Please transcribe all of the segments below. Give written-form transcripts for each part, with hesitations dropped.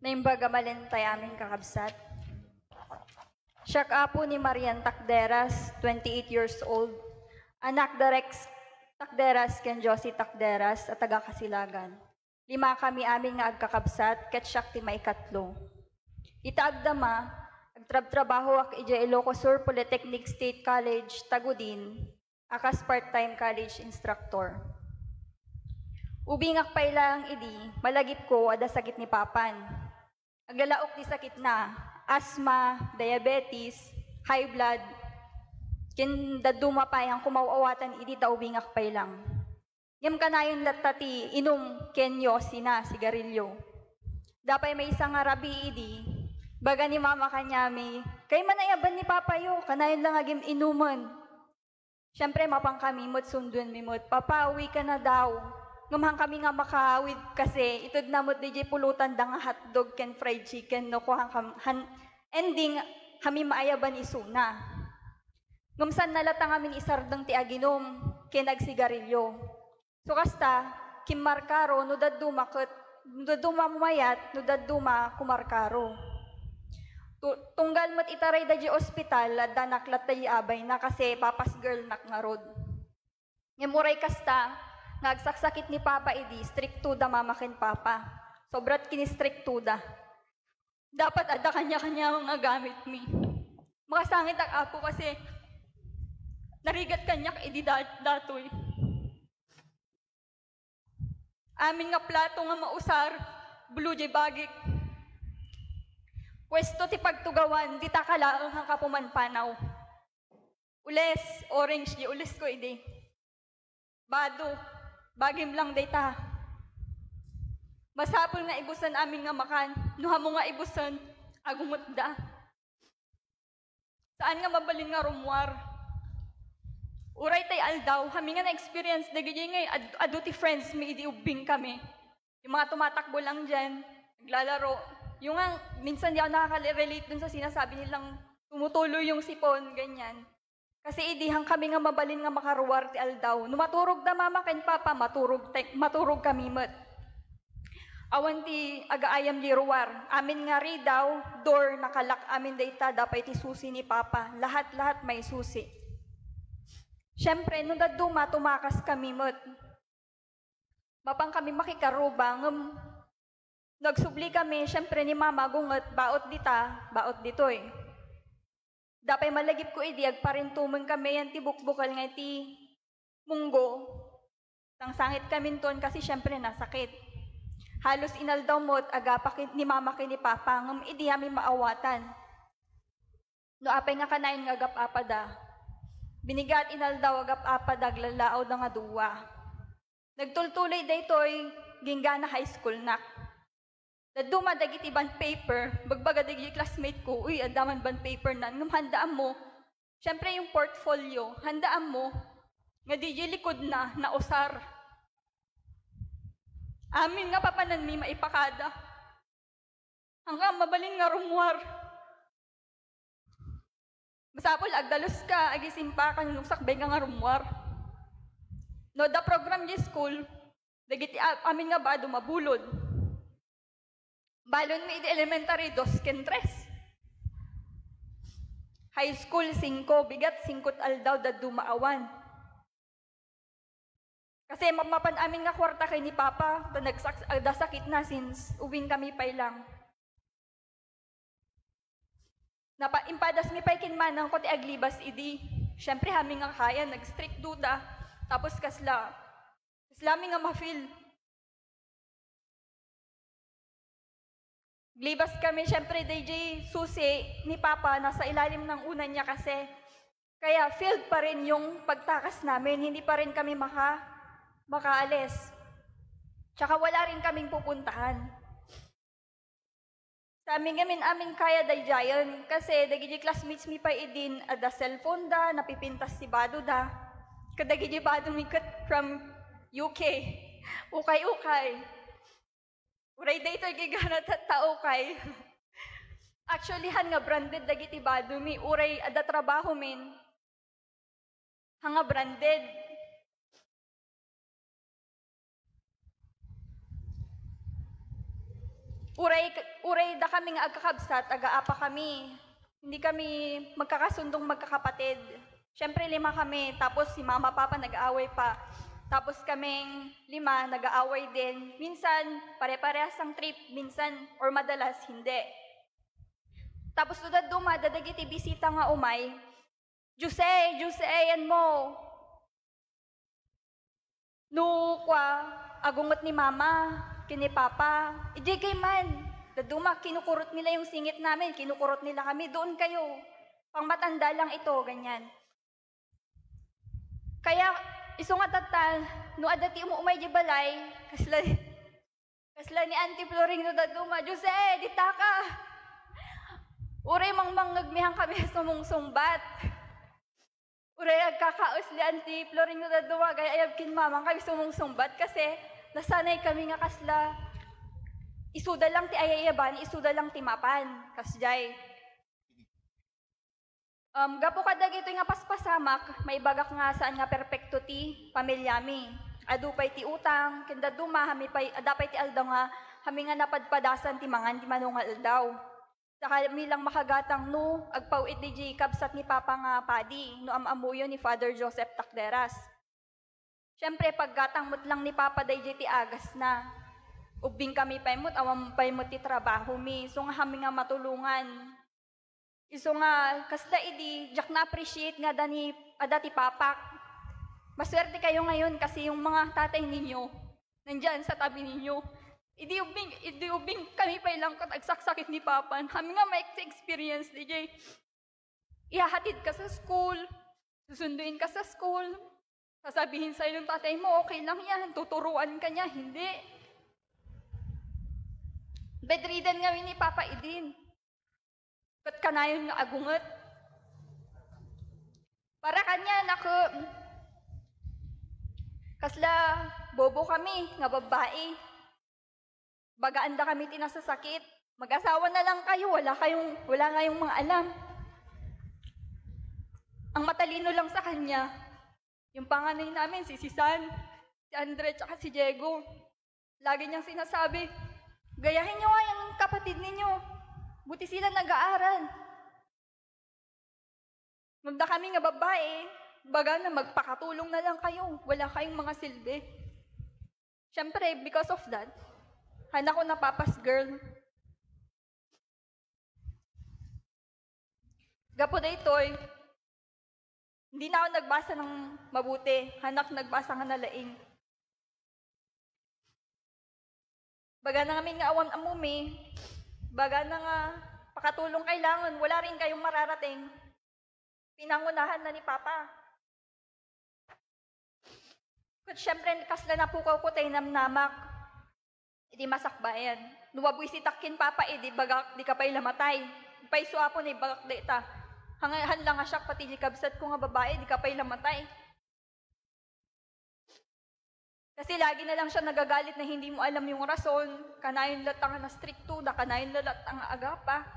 Naimbaga malintay aming kakabsat. Siya apo ni Marian Takderas, 28 years old. Anak Rex Takderas ken Josie Takderas at taga Kasilagan. 5 kami amin nga agkakabsat ket siya ti maikatlo. Itaagdama, agtrab-trabaho ak ija Ilocos Sur Polytechnic State College, Tagudin, akas part-time college instructor. Ubingak pa ilang idi, malagip ko ada sakit ni Papan. Aglalaok di sakit na, asthma, diabetes, high blood, kin daduma pa yung kumawawatan idi ta ubingak pa ilang. Ngam kanayon latati inom kenyo sina sigarilyo. Dapay may isang arabi idi, baga ni mama kanyami, kay manayaban ni papayo, kanayon lang agim inuman. Siyempre mapang kami mot sundun mimot, papa uwi ka na daw. Ngamang kami nga makawid kasi itod na mo't DJ pulutan da nga hotdog ken fried chicken no ko ending kami maayaban isuna. Ngumsan nalatang amin isardang ti aginom ken agsigarilyo. So kasta kim markaro no daduma mumayat no daduma kumarkaro. Tunggal mo't itaray da di ospital at danaklat da abay na kasi papas girl nak nga rod. Ngemuray kasta nagsaksakit ni Papa idi, stricto da mama ken Papa. Sobrat kini-stricto da. Dapat ada kanya-kanya mga gamit mi. Makasangit ang apo kasi narigat kanyak idi datoy. Amin nga plato nga mausar, blue jay bagik. Pwesto ti pagtugawan, di takalaang ang kapumanpanaw. Ules, orange di ules ko idi. Bado, bagim lang data. Masapol nga ibusan amin nga makan, nuha mo nga ibusan, agumot da. Saan nga mabalin nga rumwar? Uray tay aldaw, kami nga na-experience, nagiging nga aduti friends, may idiubing kami. Yung mga tumatakbo lang dyan, naglalaro. Yung nga, minsan di ako nakaka-relate dun sa sinasabi nilang tumutuloy yung sipon, ganyan. Kasi idihang kami nga mabalin nga makaruwar ti aldaw. No maturog da mama ken papa, maturog kami met. Awan ti agaayam di ruwar. Amin nga ri daw, door nakalak amin dayta, dapay ti susi ni papa. Lahat-lahat may susi. Siyempre, no daduma, tumakas kami met. Mapang kami makikarubang. Nagsubli kami, siyempre ni mama, gunget, baot dita, baot ditoy. Dapay malagip ko idi, agparintuman kami yan ti bukbukal nga ti munggo. Tangsangit kami ton kasi syempre nasakit. Halos inaldaw mo't agapak ni mama kay ni papa, ngam idi kami maawatan. No apay nga kanain nga agap-apada. Binigat inaldaw agap-apada, aglalaaw da nga duwa. Nagtultuloy daytoy, ginggana high school nak. Daduma dagiti band paper, bagbaga dagiti classmate ko, uy, andaman band paper na, ngam handaan mo, syempre yung portfolio, handaan mo, nga di likod na, nausar. Amin nga papanan mi maipakada. Hanggang mabaling nga rumwar. Masapol, agdalos ka, agisimpa ka, nuksakbay nga rumwar. No, the program di school, dagiti amin nga ba dumabulod. Balon mi elementary 2 ken 3. High school 5, bigat 5 aldaw da dumaawan. Kasi mapan amin nga kwarta kay ni papa, da sakit na since uwing kami pay lang. Impadas mi pay kinmanang ko ti aglibas idi. Syempre hami nga kaya nag-strict duda. Tapos kasla mi nga ma-feel. Glibas kami, syempre, DJ susi ni Papa, nasa ilalim ng unan niya kasi. Kaya failed pa rin yung pagtakas namin, hindi pa rin kami makaalis. Tsaka wala rin kaming pupuntahan. Sa amin kaya dayjayan, kasi dagiti classmates mi pa idin, ada cellphone da, napipintas si Bado da. Kadagiti Bado mi from UK, ukay-ukay. Uray dayto giganat at tao kay. Actually, han nga branded dagiti Bado mi. Uray ada trabaho min. Hanga branded. uray da kami nga agkakabsat, aga-apa kami. Hindi kami magkakasundong magkakapatid. Siyempre 5 kami, tapos si mama papa nag-aaway pa. Tapos kaming 5 nag-aaway din. Minsan pare-parehas ang trip, minsan or madalas hindi. Tapos tudad duma dadagiti bisita nga umay. Jose, yan mo. No agungot ni mama, kini papa. Ije kay man. Daduma, kinukurot nila yung singit namin, kinukurot nila kami, doon kayo. Pangmatanda lang ito, ganyan. Kaya, iso nga tatal, no adati umuumay di balay, kasla ni Auntie Floring no daduma, Jose, dita ka. Uray mang nagmihang kami sumungsumbat. Uray agkakaos ni Auntie Floring no daduma, gaya ayab kin mamang kami sumungsumbat, kasi nasanay kami nga kasla, isuda lang ti ayayaban, isuda lang ti mapan, kasjay. Gapo kadag ito nga paspasamak, may bagak nga saan nga perpekto ti pamilyami. Adupay ti utang, kenda duma, adapay ti aldaw nga, hami nga napadpadasan ti mangan ti manungal aldaw. Saka mi lang makagatang no, agpawit ni Jacob sat ni Papa nga padi, no amamuyo ni Father Joseph Takderas. Siyempre, paggatang mo't lang ni Papa day ti agas na, ubing kami paimot, awam paimot ti trabaho mi. So nga kami nga matulungan. Iso nga, kasda idi, jak na-appreciate nga dati papak. Maswerte kayo ngayon kasi yung mga tatay ninyo, nandyan sa tabi ninyo. Idi ubing kami pa ilang katagsakit ni Papa. Kami nga may experience, DJ. Ihahatid ka sa school, susunduin ka sa school, sasabihin sa'yo ng tatay mo, okay lang yan, tuturuan ka niya, hindi. Bedridden nga ni Papa Idin. Kat kanayon nga agungot. Para kanya, kasla, bobo kami, nga babae. Bagaanda kami tinasasakit. Mag-asawa na lang kayo, wala kayong mga alam. Ang matalino lang sa kanya, yung panganay namin, si San, si Andre, tsaka si Diego. Lagi niyang sinasabi, gayahin niyo nga yung kapatid ninyo. Buti sila nag-aaral. Magda kami nga babae, baga na magpakatulong na lang kayo. Wala kayong mga silbi. Siyempre, because of that, hana ko na papas girl. Gapo na ito'y, hindi na ako nagbasa ng mabuti. Hanak nagbasa nga nalaing. Baga na kami nga awam amumi, baga na nga pakatulong kailangan, wala rin kayong mararating. Pinangunahan na ni Papa. Kut syempre, kasla na pukaw ko tayo namnamak, hindi masakbayan. Nuwaboy si takin Papa, di bagak, di ka pa'y lamatay. Paiso apo na bagak di ta. Hangahan lang nga siya, pati di kabsat ko nga babae, di ka pa'y lamatay. Kasi lagi na lang siya nagagalit na hindi mo alam yung rason, kanayon latang na stricto, da kanayon latang agapa.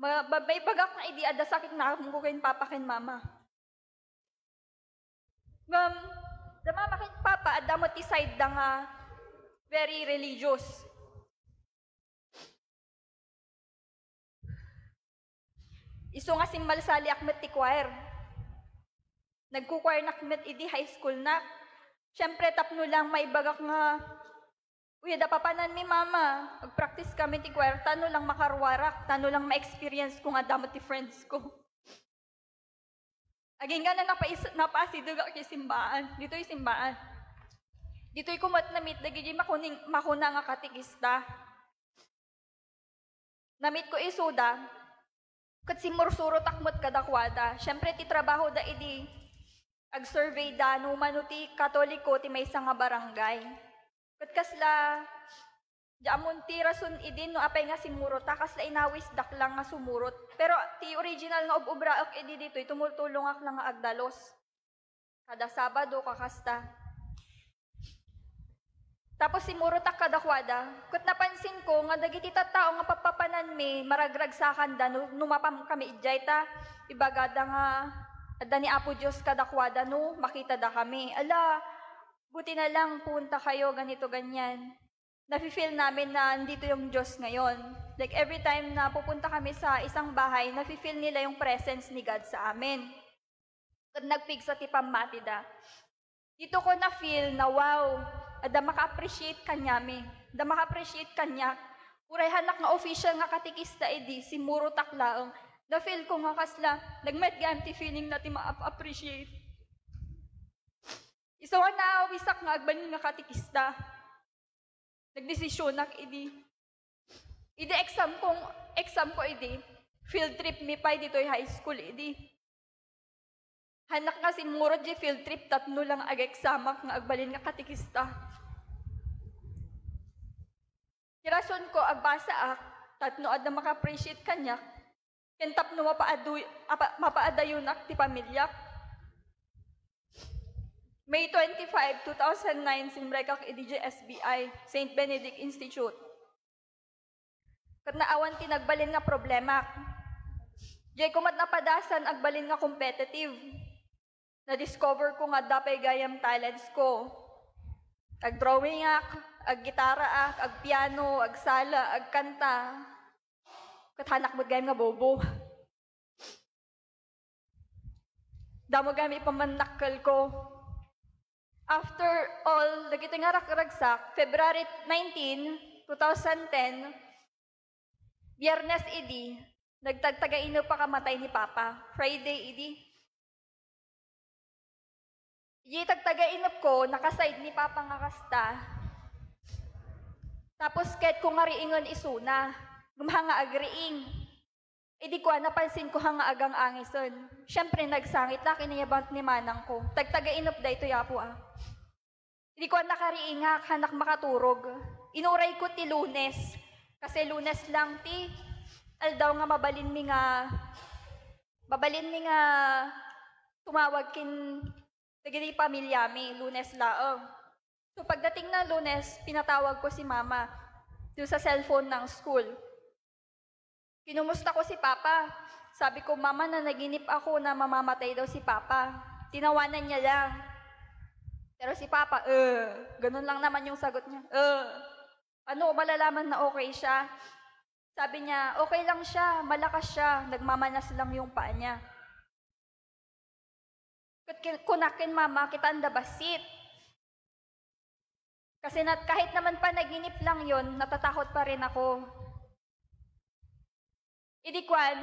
May bagak na ada sakit na akong kukain Papa kin Mama. Da Mama kin Papa, ada mo ti side da nga very religious. Iso nga simbal sali akmet ti choir. Nagkukwire nakmet idi high school na. Siyempre, tapno lang may bagak nga, uy, dapapanan mi Mama, mag-practice kami ti choir, tano lang makarwarak, tano lang ma-experience ko nga damot ti friends ko. Aging nga na napasidag ako simbaan, dito'y simbaan. Dito'y kumat na meet, dagigi makuna nga katikista. Na-meet ko isuda, kat simursuro takmot kadakwada, siyempre ti trabaho da idi, ag-survey da, no manuti katoliko ti may nga barangay. Kat kasla, diamon ti rason idin, no apay nga simurot, kasla inawis dak lang nga sumurot. Pero ti original nga ubraak idi dito, tumultulong ak lang nga agdalos. Kada Sabado, kakasta. Tapos simurot ak kadakwada, kat napansin ko, nga dagiti tattao nga papapanan mi, maragragsakan da, numapam kami idjay ta, ibagada nga, ada ni Apo Diyos kadakwada no, makita da kami. Ala, buti na lang punta kayo, ganito, ganyan. nafe-feel namin na nandito yung Diyos ngayon. Like every time na pupunta kami sa isang bahay, nafe-feel nila yung presence ni God sa amin. At nagpig sa tipang matida. Dito ko na-feel na wow, ada maka-appreciate kanyami. Da maka-appreciate kanya. Uray hanak nga official nga katikista edi, si Muro Taklaong. Na-feel ko nga kasla, nagmet ganti feeling na ti ma-appreciate. Isa nga naawisak nga agbalin nga katikista. Nagdesisyon nak edi. Edi exam ko edi. Field trip mi pa dito high school edi. Hanak nga si Muro di field trip, 3 lang ag-examak nga agbalin nga katikista. Kirason ko agbasa ak, 3 ad na maka-appreciate kanya, kentap no mapaadayon ak ti pamilyak. May 25, 2009, simrekak edi SBI, St. Benedict Institute. Kat naawan tinagbalin nga problema. Jay kumat napadasan agbalin nga competitive. Na-discover ko nga dapay gayam talents ko. Ag-drawing ak, ag-gitara ak, ag-piano, ag-sala, ag-kanta. Kathanak mo gayam nga bobo. Damo gayam ipamanakkel ko. After all, dagiti nga ragsak, February 19, 2010, Biyernes idi, nagtagtagaino pa kamatay ni Papa. Friday idi. Tagtagainop ko, nakaside ni Papa nga kasta. Tapos ket ko nga riingon isuna, gumhanga agriing. Idi ko napansin ko hanga agang angison. Siyempre nagsangit la kinayabant ni manang ko. Tagtagainop da ito yapo ah. Idi ko nakariingak, hanak makaturog. Inuray ko ti Lunes. Kasi Lunes lang ti aldaw nga mabalin mi nga tumawag kin tagadi pamilya mi, Lunes laong. So pagdating na Lunes, pinatawag ko si Mama doon sa cellphone ng school. Kinumusta ko si Papa. Sabi ko, Mama, na naginip ako na mamamatay daw si Papa. Tinawanan niya lang. Pero si Papa, ganun lang naman yung sagot niya. Ano, malalaman na okay siya? Sabi niya, okay lang siya, malakas siya, nagmamanas lang yung paa niya. Kunakin Mama, kita anda basit. Kasi kahit naman pa naginip lang yon, natatakot pa rin ako. Idikwan,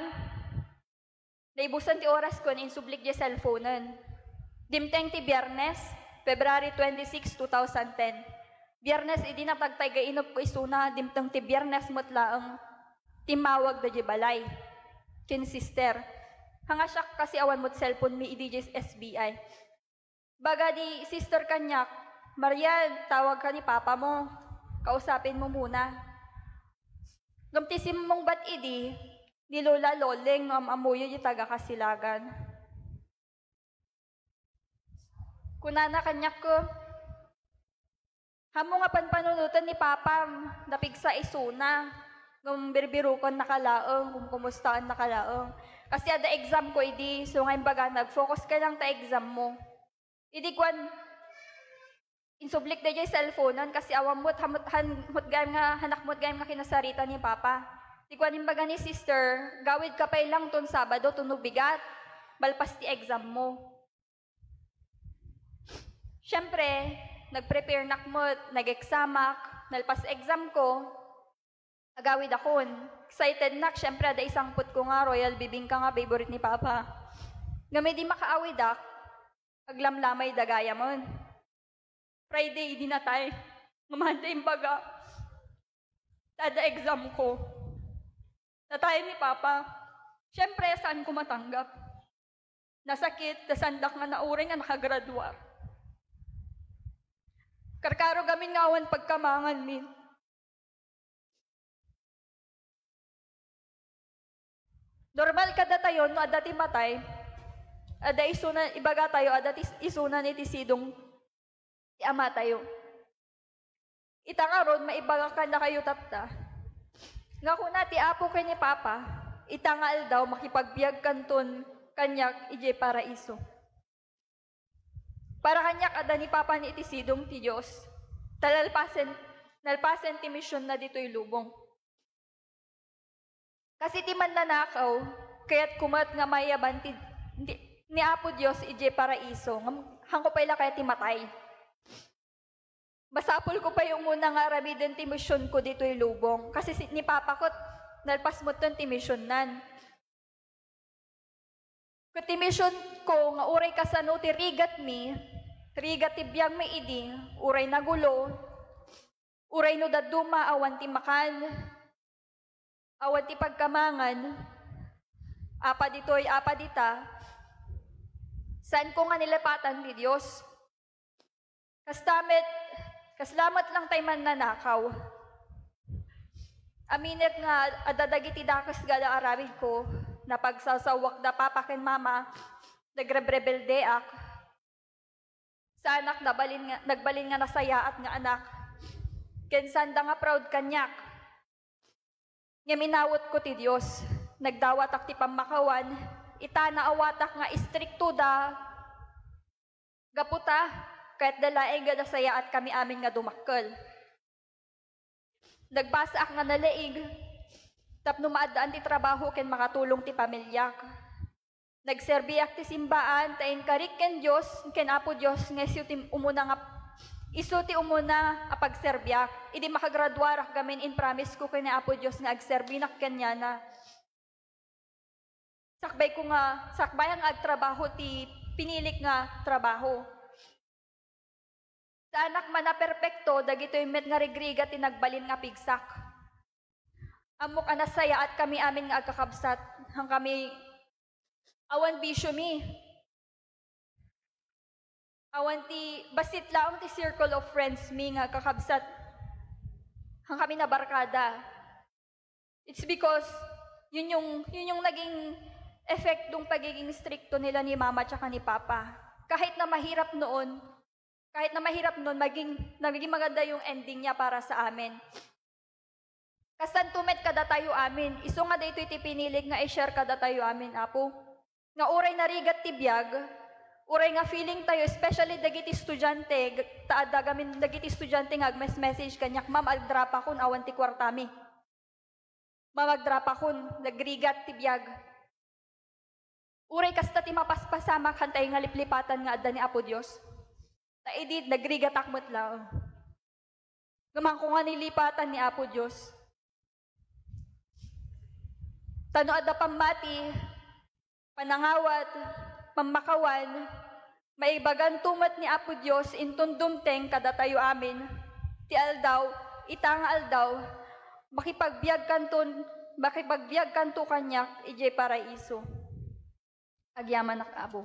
naibusan ti oras ko na insublik di cellphone-an. Dimteng ti Biyernes, February 26, 2010. Biyernes, idi na pagtagainop ko isuna, dimteng ti Biyernes mutlaang timawag da di balay. Kin sister. Hanga siya kasi awan mo't cellphone mi idi di SBI. Baga di sister kanyak, Marian, tawag ka ni Papa mo. Kausapin mo muna. Gamtisim mong bat idi, ni Lola Loleng, amuyo di taga Kasilagan. Kunana kanyak ko, hamo nga panpanunutan ni Papa, napigsa isuna, ngam birbirukon nakalaong, kung kumustaan nakalaong. Kasi ada exam ko idi, so ngayon baga, nag-focus ka lang ta exam mo. Idi kwan, insublik na dyan cellphone kasi awam mo't hanak mo't gayam nga kinasarita ni Papa. Di kwan imbaga ni sister, gawid ka pa lang ton Sabado, tunog bigat, balpas ti exam mo. Siyempre, nag-prepare nak mo't, nag-examak, nalpas exam ko, agawid akon. Excited nak, siyempre, ada isang put ko nga, royal bibingka nga, favorite ni Papa. Gamay di makaawid ak, aglamlamay dagaya mon. Friday, di na tayo. Mamantay baga. Tada exam ko. Natay ni Papa. Siyempre, saan ko matanggap? Nasakit, nasandak nga nauring nga nakagraduar. Karkaro gamin ngawan pagkamangan min. Normal kada tayo, no adati matay, ada isunan, ibaga tayo, adati isunan iti sidong ama tayo. Ita nga ron, maibaga ka na kayo tapta. Nga kung nati apo kay ni Papa, ita nga aldaw, makipagbiag kanton kanyak ije paraiso. Para kanyak ada ni Papa ni iti sidong ti Diyos. Talalpasen, nalpasan ti misyon na dito'y lubong. Kasi ti man nanakaw, kaya't kumat nga mayaban ni Apo Dios ije paraiso, hangko pa ila kaya ti matay. Basapol ko pa yung muna nga aramiden ti misyon ko dito'y lubong. Kasi ni Papa ko, nalpas mo ton ti misyon nan. Kung ti misyon ko, nga uray kasano ti rigat ti biyag mi idi, uray nagulo, uray no daduma, awan ti makan, awan ti pagkamangan, apa dito'y apa dita, saan ko nga nilapatan ni Diyos? Kaslamat lang tayo man nanakaw. Aminet nga, adadagiti dakas gala arawid ko, na pagsasawak da papa ken mama, nagrebrebelde ak. Sa anak, nagbalin nga nasayaat nga anak. Ken sanda nga proud kanyak. Nga minawot ko ti Diyos, nagdawatak ti pamakawan, itana awatak nga istrikto da, gaputa, kahit dalaeng nga nasaya at kami amin nga dumakkel. Nagbasa ak nga nalaig, tapno maadaan ti trabaho ken makatulong ti pamilyak. Nagserbi ak ti simbaan, tain karik ken Diyos, ken Apo Diyos, nga isu ti umuna apagserbiak. Idi makagraduarak gamin in promise ko ken Apo Diyos nga agserbinak kanya na. Sakbay ang agtrabaho ti pinilik nga trabaho. Sa anak man na perpekto, dagito'y met nga rigriga tinagbalin nga pigsak. Amok anasaya at kami amin nga agkakabsat, hang kami awan bisyo mi. Awan ti, basit laong ti circle of friends mi nga kakabsat, hang kami na barkada. It's because, yun yung naging effect dong pagiging stricto nila ni mama tsaka ni papa. Kahit na mahirap noon, naging maganda yung ending niya para sa amin. Kasan tumet kada tayo amin, iso nga daytoy ti pinilig nga i-share kada tayo amin, Apo. Nga uray narigat ti biyag, uray nga feeling tayo, especially dagiti estudyante, dagiti estudyante nga message kanyak, ma'am, agdrap akon, awan ti kwartami. Ma'am, agdrap akon, nagrigat ti biyag. Uray kasta ti mapaspasamak, hantay nga liplipatan nga adda ni Apo Dios. Taidid, nagrigatakmot lang. Gamang ko nga nilipatan ni Apo Diyos. Tano adda pamati, panangawat, pamakawan, maibagan tumat ni Apo Diyos, intundumteng kada tayo amin, ti aldaw, itang aldaw, makipagbiag kanto kanyak, ije paraiso. Agyaman ak Apo.